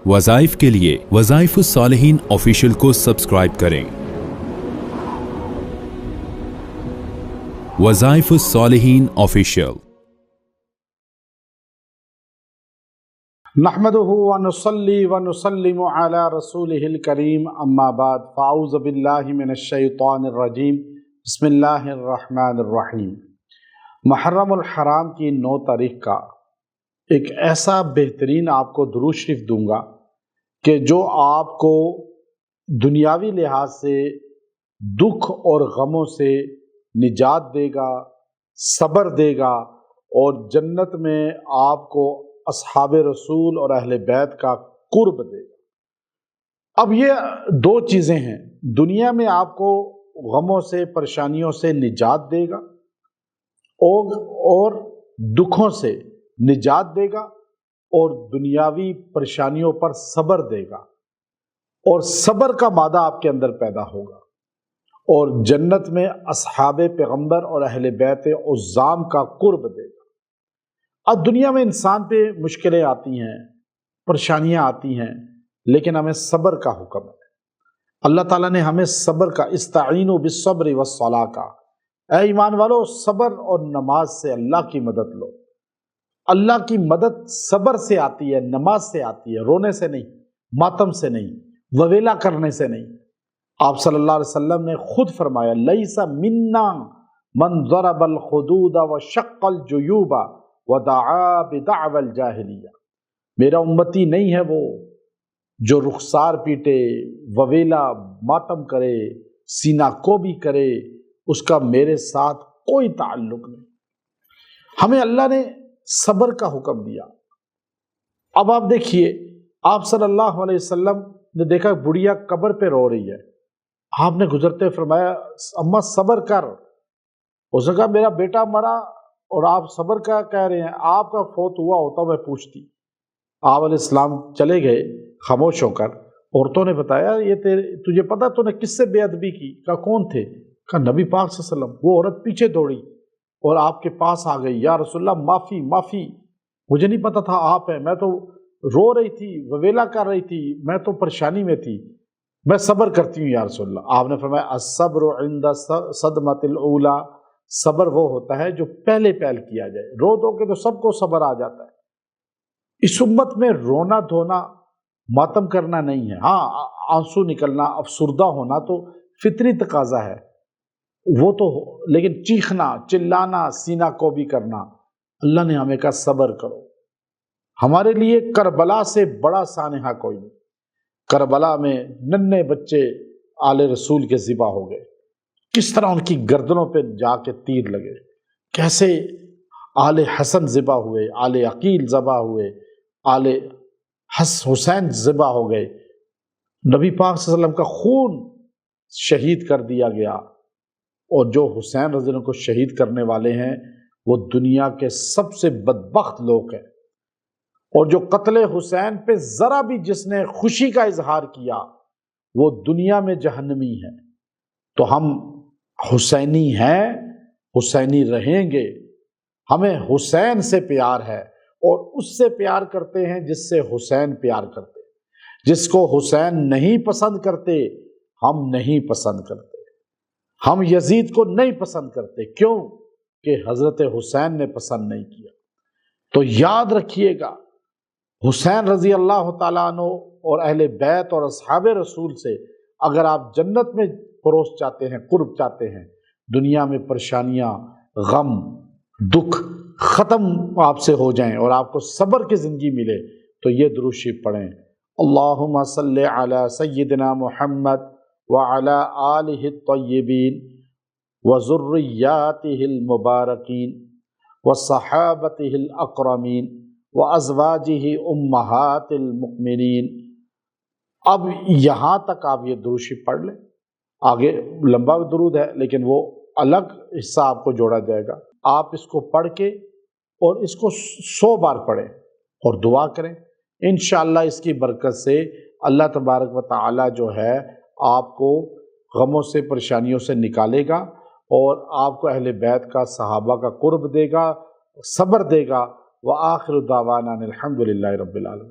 وظائف کے لیے وظائف الصالحین آفیشیل کو سبسکرائب کریں۔ وظائف الصالحین آفیشیل۔ نحمده ونصلي ونسلم على رسوله الكريم اما بعد فاعوذ باللہ من الشیطان الرجیم بسم اللہ الرحمن الرحیم۔ محرم الحرام کی 9 تاریخ کا ایک ایسا بہترین آپ کو درود شریف دوں گا کہ جو آپ کو دنیاوی لحاظ سے دکھ اور غموں سے نجات دے گا، صبر دے گا اور جنت میں آپ کو اصحاب رسول اور اہل بیت کا قرب دے گا۔ اب یہ 2 چیزیں ہیں، دنیا میں آپ کو غموں سے پریشانیوں سے نجات دے گا اور دکھوں سے نجات دے گا اور دنیاوی پریشانیوں پر صبر دے گا، اور صبر کا مادہ آپ کے اندر پیدا ہوگا، اور جنت میں اصحاب پیغمبر اور اہل بیت عظام کا قرب دے گا۔ اب دنیا میں انسان پہ مشکلیں آتی ہیں، پریشانیاں آتی ہیں، لیکن ہمیں صبر کا حکم ہے۔ اللہ تعالیٰ نے ہمیں صبر کا، استعینوا بالصبر والصلاۃ کا، اے ایمان والو صبر اور نماز سے اللہ کی مدد لو۔ اللہ کی مدد صبر سے آتی ہے، نماز سے آتی ہے، رونے سے نہیں، ماتم سے نہیں، وویلا کرنے سے نہیں۔ آپ صلی اللہ علیہ وسلم نے خود فرمایا لیس منا من ضرب الخدود وشق الجیوب ودعا بدعوى الجاہلیہ، میرا امتی نہیں ہے وہ جو رخسار پیٹے، وویلا ماتم کرے، سینہ کو بھی کرے، اس کا میرے ساتھ کوئی تعلق نہیں۔ ہمیں اللہ نے صبر کا حکم دیا۔ اب آپ دیکھیے، آپ صلی اللہ علیہ وسلم نے دیکھا بڑھیا قبر پہ رو رہی ہے، آپ نے گزرتے فرمایا اماں صبر کر۔ اس نے کہا میرا بیٹا مرا اور آپ صبر کا کہہ رہے ہیں، آپ کا فوت ہوا ہوتا میں پوچھتی۔ آپ علیہ السلام چلے گئے خاموش ہو کر، عورتوں نے بتایا یہ تجھے پتا تو نے کس سے بے ادبی کی؟ کہا کون تھے؟ کہا نبی پاک صلی اللہ علیہ وسلم۔ وہ عورت پیچھے دوڑی اور آپ کے پاس آ گئی، یا رسول اللہ معافی معافی، مجھے نہیں پتا تھا آپ ہیں، میں تو رو رہی تھی، وویلا کر رہی تھی، میں تو پریشانی میں تھی، میں صبر کرتی ہوں یا رسول اللہ۔ آپ نے فرمایا الصبر عند صدمۃ الاولی، صبر وہ ہوتا ہے جو پہلے کیا جائے۔ رو دو کہ تو سب کو صبر آ جاتا ہے۔ اس امت میں رونا دھونا، ماتم کرنا نہیں ہے، ہاں آنسو نکلنا، افسردہ ہونا تو فطری تقاضا ہے وہ تو، لیکن چیخنا چلانا سینہ کو بھی کرنا، اللہ نے ہمیں کہا صبر کرو۔ ہمارے لیے کربلا سے بڑا سانحہ کوئی نہیں۔ کربلا میں ننھے بچے آل رسول کے ذبح ہو گئے، کس طرح ان کی گردنوں پہ جا کے تیر لگے، کیسے آل حسن ذبح ہوئے، آل عقیل ذبح ہوئے، آل حسین ذبح ہو گئے، نبی پاک صلی اللہ علیہ وسلم کا خون شہید کر دیا گیا۔ اور جو حسین رضی اللہ عنہ کو شہید کرنے والے ہیں وہ دنیا کے سب سے بدبخت لوگ ہیں، اور جو قتل حسین پہ ذرا بھی جس نے خوشی کا اظہار کیا وہ دنیا میں جہنمی ہے۔ تو ہم حسینی ہیں، حسینی رہیں گے، ہمیں حسین سے پیار ہے، اور اس سے پیار کرتے ہیں جس سے حسین پیار کرتے ہیں۔ جس کو حسین نہیں پسند کرتے ہم نہیں پسند کرتے، ہم یزید کو نہیں پسند کرتے، کیوں کہ حضرت حسین نے پسند نہیں کیا۔ تو یاد رکھیے گا، حسین رضی اللہ تعالیٰ عنہ اور اہل بیت اور اصحاب رسول سے اگر آپ جنت میں پروس چاہتے ہیں، قرب چاہتے ہیں، دنیا میں پریشانیاں، غم، دکھ ختم آپ سے ہو جائیں اور آپ کو صبر کی زندگی ملے، تو یہ درود شریف پڑھیں، اللہم صلی علی سیدنا محمد وعلی آلہ الطیبین وذریاتہ المبارکین وصحابتہ الاکرمین وازواجہ امہات المؤمنین۔ اب یہاں تک آپ یہ درود شریف پڑھ لیں، آگے لمبا درود ہے لیکن وہ الگ حصہ آپ کو جوڑا جائے گا۔ آپ اس کو پڑھ کے اور اس کو 100 بار پڑھیں اور دعا کریں، انشاءاللہ اس کی برکت سے اللہ تبارک و تعالی جو ہے آپ کو غموں سے پریشانیوں سے نکالے گا، اور آپ کو اہل بیت کا، صحابہ کا قرب دے گا، صبر دے گا۔ وآخر دعوانا الحمد للہ رب العالمین۔